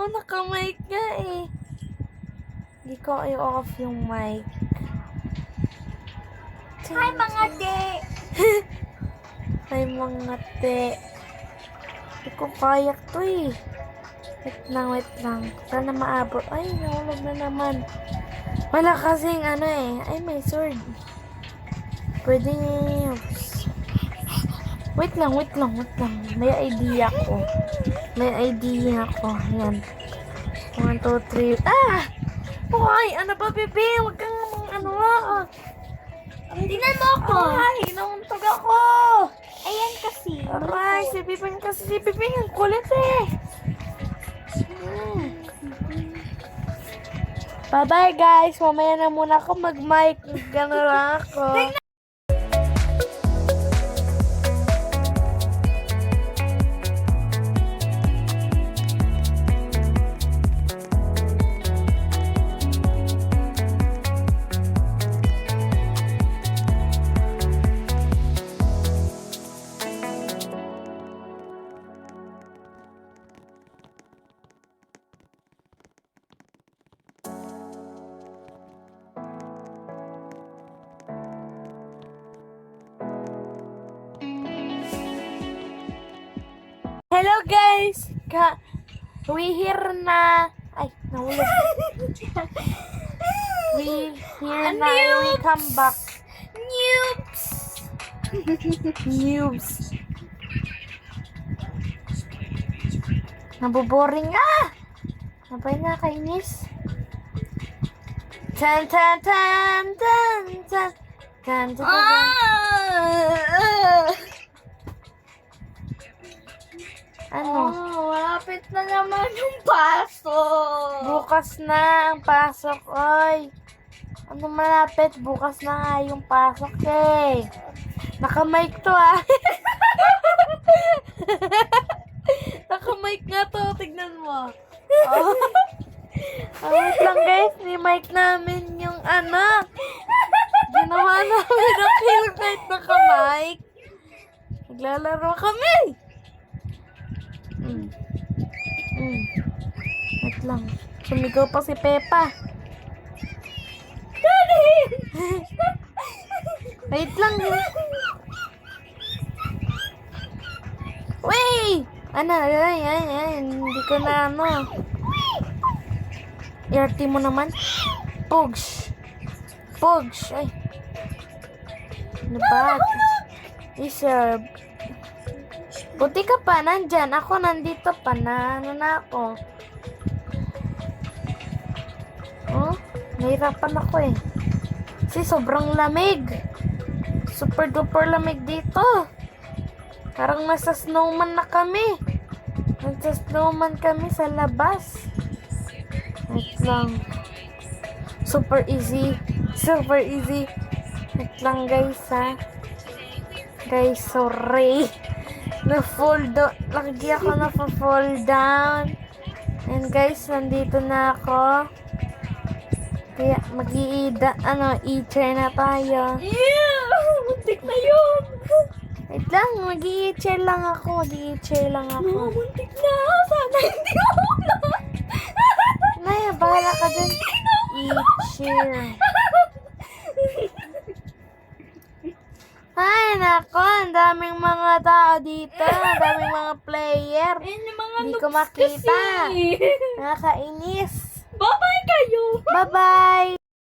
naka-mic nga eh. Hindi ko i-off yung mic. Hi mga de! Ay mga te. Hindi ko kaya to eh. Wait lang. Sana maabot. Ay, nahulog na naman. Wala kasing ano eh. Ay, may sword. Pwede use. Wait lang. May idea ko. Yan. 1, 2, 3. Ah! Hoy! Ano ba, bebe? Huwag kang ano ah. Tingnan mo ako! Ay, nauntog ako! Ayan kasi. Aray, si Piping ang kulit eh. Bye-bye guys. Mamaya na muna ako mag-mic. Gano'n lang ako. Hello guys! We here na... Ay, nahulog. We here na. We come back. Noobs. Naboboring ah! Nabay na, kainis. Tan. Ano? Oh, malapit na naman yung pasok. Bukas na ang pasok, oy. Ano malapit? Bukas na nga yung pasok, eh. Naka-mic to, ah. Naka-mic nga to, tignan mo. Oh. Wait lang, guys. Ni-mic namin yung ano. Ginawa namin ang kill kahit naka-mic. Naglalaro kami. Wait lang. Sumigaw pa si Peppa. Daddy! Wait lang. Wait! Ano? Ay. Hindi ko na ano. ERT mo naman. Pogs. Ay. Ano ba? Iserve. Buti ka pa, nandyan. Ako nandito pa na. Ano na ako? Oh, nahirapan ako eh. Kasi sobrang lamig. Super duper lamig dito. Parang nasa snowman na kami. Nasa snowman kami sa labas. Wait lang. Super easy. Wait lang guys ha. Guys, sorry. Lagi ako na-fall down. And guys, nandito na ako. Kaya i-chair na tayo. Muntik na yun! Wait lang, mag-i-chair lang ako. Muntik na! Sana hindi ako na! Naya, bahala ka dun. I-chair. Ay, nako, ang daming mga tao dito. Ang daming mga player. Ayun yung mga Hindi ko noobs makita. kasi. Nakakainis. Bye-bye kayo! Bye-bye!